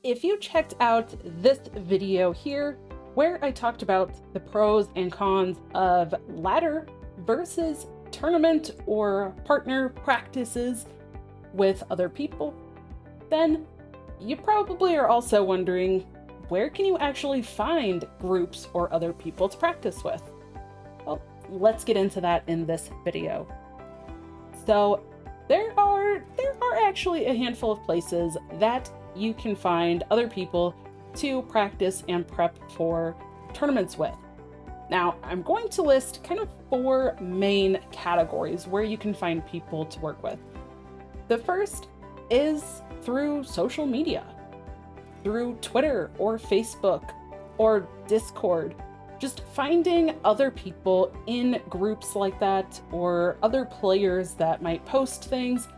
if you checked out this video here, where I talked about the pros and cons of ladder versus tournament or partner practices with other people, then you probably are also wondering, where can you actually find groups or other people to practice with? Well, let's get into that in this video. So there are actually a handful of places that you can find other people to practice and prep for tournaments with. Now, I'm going to list kind of 4 main categories where you can find people to work with. The first is through social media, through Twitter or Facebook or Discord. Just finding other people in groups like that or other players that might post things,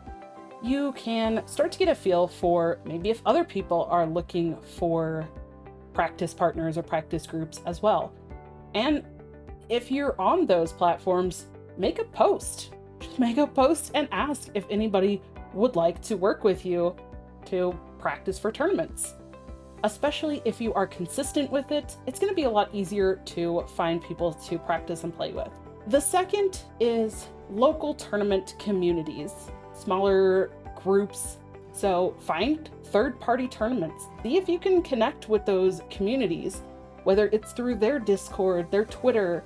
you can start to get a feel for maybe if other people are looking for practice partners or practice groups as well. And if you're on those platforms, make a post. Just make a post and ask if anybody would like to work with you to practice for tournaments. Especially if you are consistent with it, it's going to be a lot easier to find people to practice and play with. The second is local tournament communities, smaller groups. So find third-party tournaments. See if you can connect with those communities, whether it's through their Discord, their Twitter,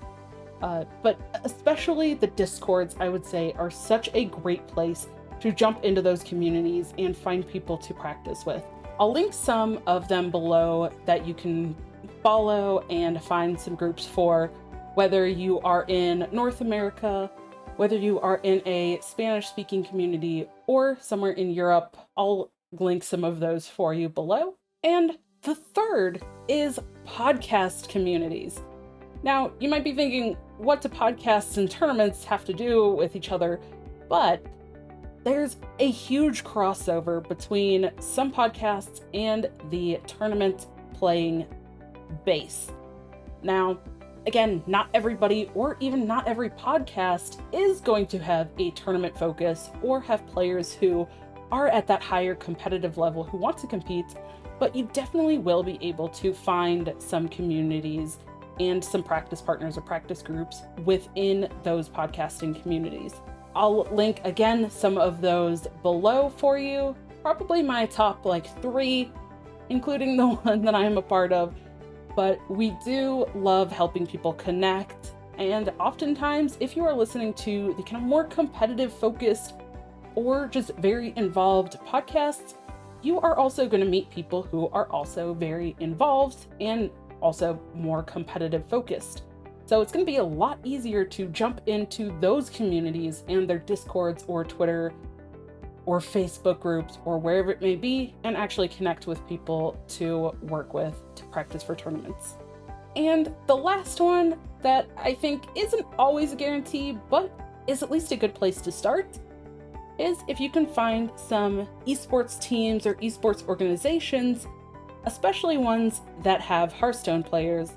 but especially the Discords, I would say, are such a great place to jump into those communities and find people to practice with. I'll link some of them below that you can follow and find some groups for, whether you are in North America, whether you are in a Spanish-speaking community, or somewhere in Europe. I'll link some of those for you below. And the third is podcast communities. Now, you might be thinking, what do podcasts and tournaments have to do with each other? But there's a huge crossover between some podcasts and the tournament playing base. Now, again, not everybody or even not every podcast is going to have a tournament focus or have players who are at that higher competitive level who want to compete, but you definitely will be able to find some communities and some practice partners or practice groups within those podcasting communities. I'll link again some of those below for you, probably my top 3, including the one that I'm a part of. But we do love helping people connect, and oftentimes if you are listening to the kind of more competitive focused or just very involved podcasts, you are also going to meet people who are also very involved and also more competitive focused. So it's going to be a lot easier to jump into those communities and their Discords or Twitter or Facebook groups or wherever it may be and actually connect with people to work with to practice for tournaments. And the last one that I think isn't always a guarantee, but is at least a good place to start, is if you can find some esports teams or esports organizations, especially ones that have Hearthstone players.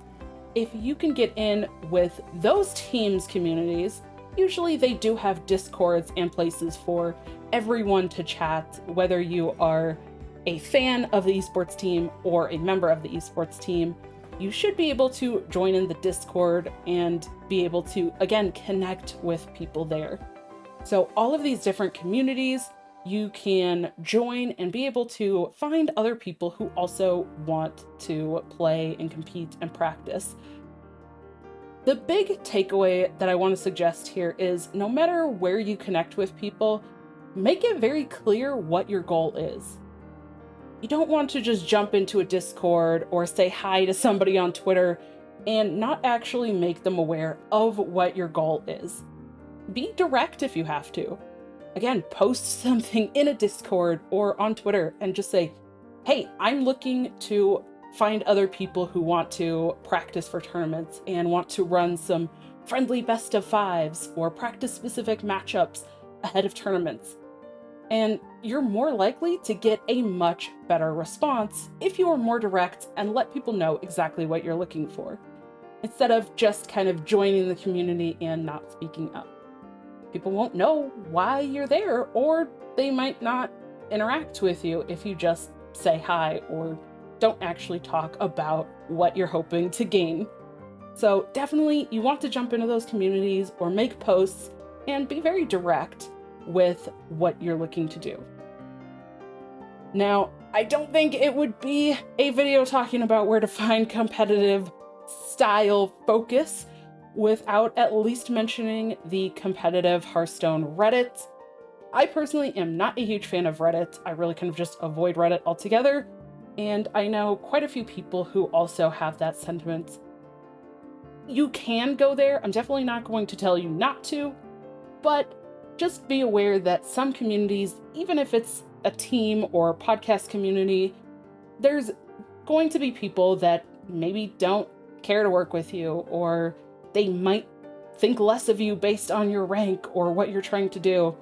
If you can get in with those teams' communities, usually they do have Discords and places for everyone to chat, whether you are a fan of the esports team or a member of the esports team. You should be able to join in the Discord and be able to, again, connect with people there. So all of these different communities, you can join and be able to find other people who also want to play and compete and practice. The big takeaway that I want to suggest here is no matter where you connect with people, make it very clear what your goal is. You don't want to just jump into a Discord or say hi to somebody on Twitter and not actually make them aware of what your goal is. Be direct if you have to. Again, post something in a Discord or on Twitter and just say, hey, I'm looking to find other people who want to practice for tournaments and want to run some friendly best of fives or practice specific matchups ahead of tournaments. And you're more likely to get a much better response if you are more direct and let people know exactly what you're looking for, instead of just kind of joining the community and not speaking up. People won't know why you're there, or they might not interact with you if you just say hi or don't actually talk about what you're hoping to gain. So definitely you want to jump into those communities or make posts and be very direct with what you're looking to do. Now, I don't think it would be a video talking about where to find competitive style focus without at least mentioning the competitive Hearthstone Reddit. I personally am not a huge fan of Reddit. I really kind of just avoid Reddit altogether. And I know quite a few people who also have that sentiment. You can go there. I'm definitely not going to tell you not to, but just be aware that some communities, even if it's a team or a podcast community, there's going to be people that maybe don't care to work with you, or they might think less of you based on your rank or what you're trying to do.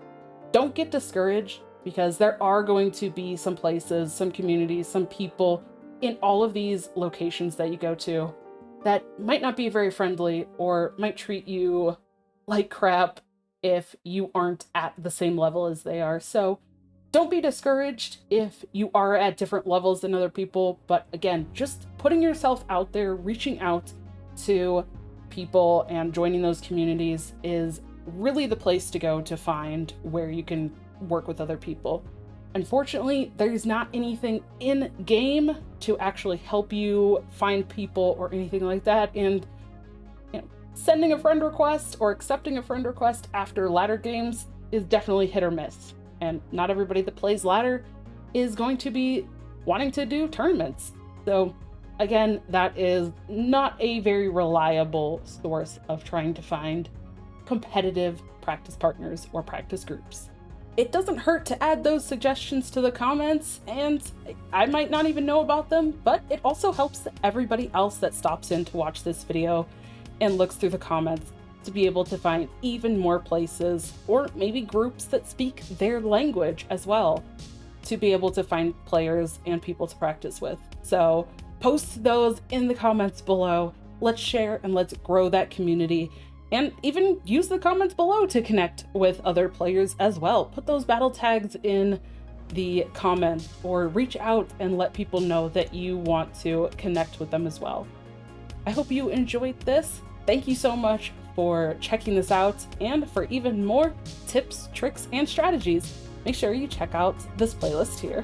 Don't get discouraged, because there are going to be some places, some communities, some people in all of these locations that you go to that might not be very friendly or might treat you like crap if you aren't at the same level as they are. So don't be discouraged if you are at different levels than other people. But again, just putting yourself out there, reaching out to people and joining those communities is really the place to go to find where you can work with other people. Unfortunately, there's not anything in game to actually help you find people or anything like that. And sending a friend request or accepting a friend request after ladder games is definitely hit or miss. And not everybody that plays ladder is going to be wanting to do tournaments. So again, that is not a very reliable source of trying to find competitive practice partners or practice groups. It doesn't hurt to add those suggestions to the comments, and I might not even know about them, but it also helps everybody else that stops in to watch this video and looks through the comments to be able to find even more places, or maybe groups that speak their language as well, to be able to find players and people to practice with. So post those in the comments below. Let's share and let's grow that community. And even use the comments below to connect with other players as well. Put those battle tags in the comments, or reach out and let people know that you want to connect with them as well. I hope you enjoyed this. Thank you so much for checking this out, and for even more tips, tricks, and strategies, make sure you check out this playlist here.